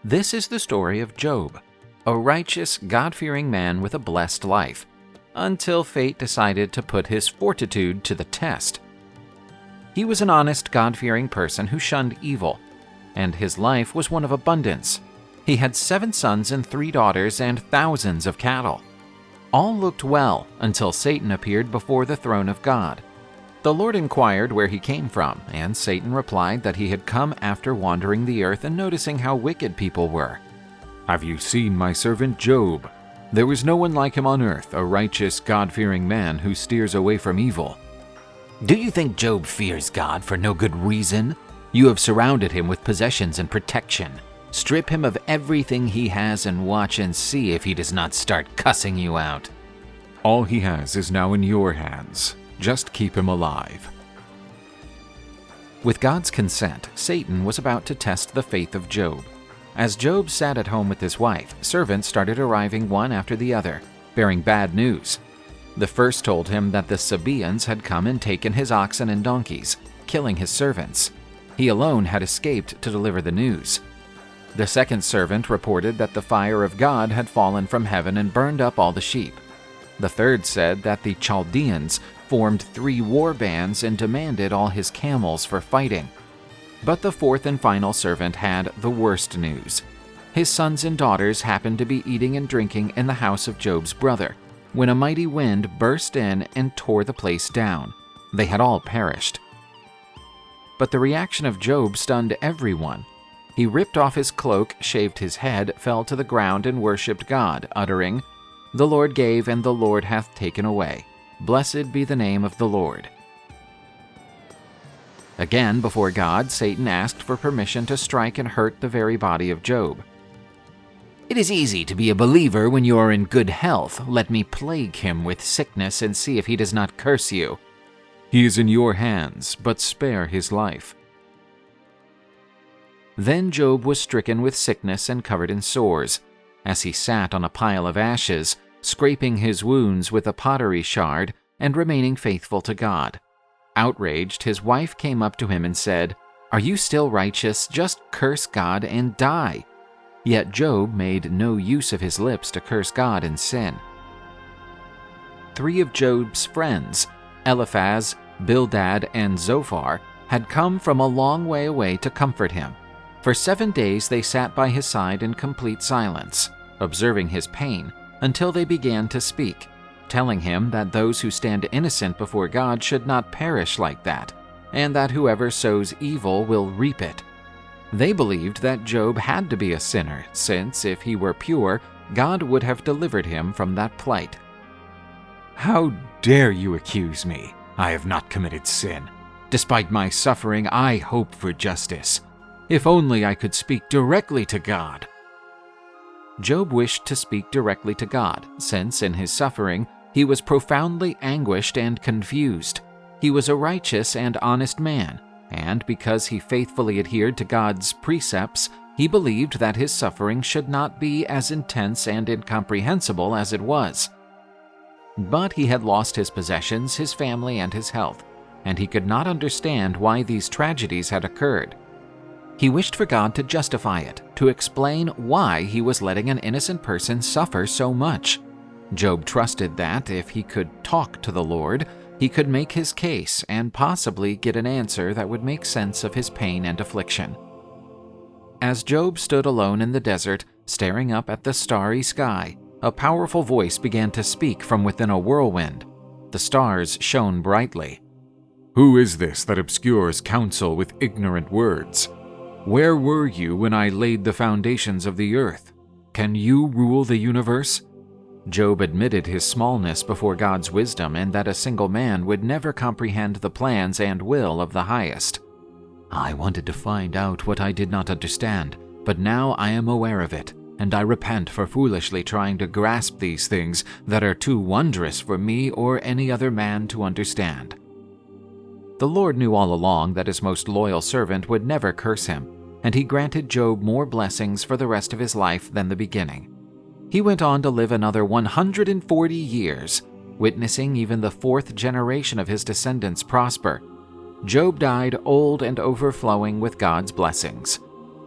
This is the story of Job, a righteous, God-fearing man with a blessed life, until fate decided to put his fortitude to the test. He was an honest, God-fearing person who shunned evil, and his life was one of abundance. He had 7 sons and 3 daughters and thousands of cattle. All looked well until Satan appeared before the throne of God. The Lord inquired where he came from, and Satan replied that he had come after wandering the earth and noticing how wicked people were. "Have you seen my servant Job? There was no one like him on earth, a righteous, God-fearing man who steers away from evil." "Do you think Job fears God for no good reason? You have surrounded him with possessions and protection. Strip him of everything he has and watch and see if he does not start cussing you out." "All he has is now in your hands. Just keep him alive." With God's consent, Satan was about to test the faith of Job. As Job sat at home with his wife, servants started arriving one after the other, bearing bad news. The first told him that the Sabaeans had come and taken his oxen and donkeys, killing his servants. He alone had escaped to deliver the news. The second servant reported that the fire of God had fallen from heaven and burned up all the sheep. The third said that the Chaldeans formed 3 war bands and demanded all his camels for fighting. But the fourth and final servant had the worst news. His sons and daughters happened to be eating and drinking in the house of Job's brother, when a mighty wind burst in and tore the place down. They had all perished. But the reaction of Job stunned everyone. He ripped off his cloak, shaved his head, fell to the ground and worshipped God, uttering, "The Lord gave and the Lord hath taken away. Blessed be the name of the Lord." Again, before God, Satan asked for permission to strike and hurt the very body of Job. "It is easy to be a believer when you are in good health. Let me plague him with sickness and see if he does not curse you." "He is in your hands, but spare his life." Then Job was stricken with sickness and covered in sores. As he sat on a pile of ashes, scraping his wounds with a pottery shard and remaining faithful to God. Outraged, his wife came up to him and said, "Are you still righteous? Just curse God and die." Yet Job made no use of his lips to curse God and sin. 3 of Job's friends, Eliphaz, Bildad, and Zophar, had come from a long way away to comfort him. For 7 days they sat by his side in complete silence, observing his pain, until they began to speak, telling him that those who stand innocent before God should not perish like that, and that whoever sows evil will reap it. They believed that Job had to be a sinner, since if he were pure, God would have delivered him from that plight. "How dare you accuse me? I have not committed sin. Despite my suffering, I hope for justice. If only I could speak directly to God." Job wished to speak directly to God, since in his suffering he was profoundly anguished and confused. He was a righteous and honest man, and because he faithfully adhered to God's precepts, he believed that his suffering should not be as intense and incomprehensible as it was. But he had lost his possessions, his family, and his health, and he could not understand why these tragedies had occurred. He wished for God to justify it, to explain why he was letting an innocent person suffer so much. Job trusted that if he could talk to the Lord, he could make his case and possibly get an answer that would make sense of his pain and affliction. As Job stood alone in the desert, staring up at the starry sky, a powerful voice began to speak from within a whirlwind. The stars shone brightly. "Who is this that obscures counsel with ignorant words? Where were you when I laid the foundations of the earth? Can you rule the universe?" Job admitted his smallness before God's wisdom and that a single man would never comprehend the plans and will of the Highest. "I wanted to find out what I did not understand, but now I am aware of it, and I repent for foolishly trying to grasp these things that are too wondrous for me or any other man to understand." The Lord knew all along that his most loyal servant would never curse him, and he granted Job more blessings for the rest of his life than the beginning. He went on to live another 140 years, witnessing even the 4th generation of his descendants prosper. Job died old and overflowing with God's blessings.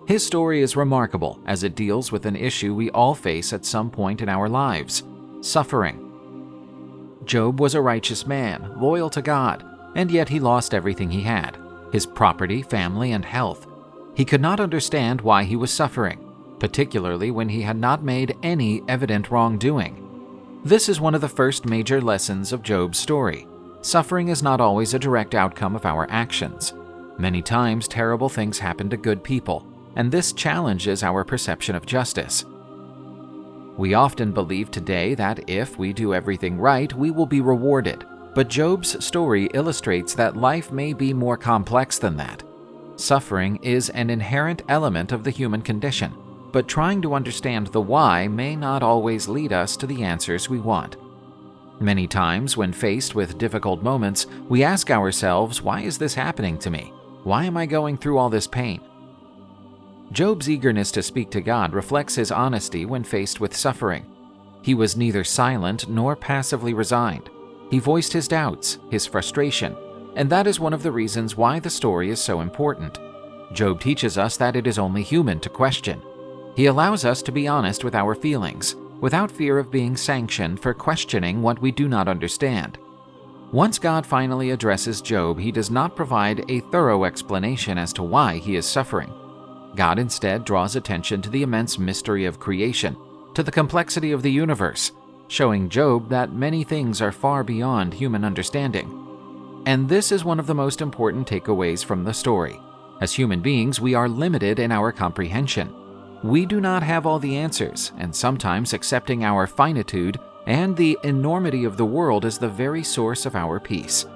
His story is remarkable as it deals with an issue we all face at some point in our lives: suffering. Job was a righteous man, loyal to God, and yet he lost everything he had: his property, family, and health. He could not understand why he was suffering, particularly when he had not made any evident wrongdoing. This is one of the first major lessons of Job's story. Suffering is not always a direct outcome of our actions. Many times, terrible things happen to good people, and this challenges our perception of justice. We often believe today that if we do everything right, we will be rewarded, but Job's story illustrates that life may be more complex than that. Suffering is an inherent element of the human condition, but trying to understand the why may not always lead us to the answers we want. Many times, when faced with difficult moments, we ask ourselves, why is this happening to me? Why am I going through all this pain? Job's eagerness to speak to God reflects his honesty when faced with suffering. He was neither silent nor passively resigned. He voiced his doubts, his frustration, and that is one of the reasons why the story is so important. Job teaches us that it is only human to question. He allows us to be honest with our feelings, without fear of being sanctioned for questioning what we do not understand. Once God finally addresses Job, he does not provide a thorough explanation as to why he is suffering. God instead draws attention to the immense mystery of creation, to the complexity of the universe, showing Job that many things are far beyond human understanding. And this is one of the most important takeaways from the story. As human beings, we are limited in our comprehension. We do not have all the answers, and sometimes accepting our finitude and the enormity of the world is the very source of our peace.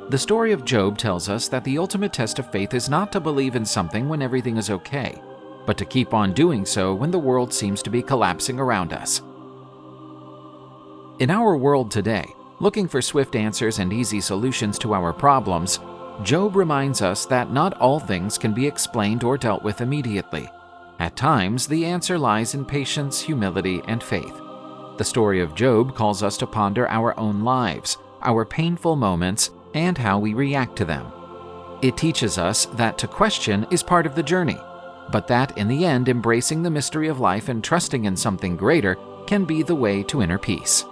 The story of Job tells us that the ultimate test of faith is not to believe in something when everything is okay, but to keep on doing so when the world seems to be collapsing around us. In our world today, looking for swift answers and easy solutions to our problems, Job reminds us that not all things can be explained or dealt with immediately. At times, the answer lies in patience, humility, and faith. The story of Job calls us to ponder our own lives, our painful moments, and how we react to them. It teaches us that to question is part of the journey, but that in the end, embracing the mystery of life and trusting in something greater can be the way to inner peace.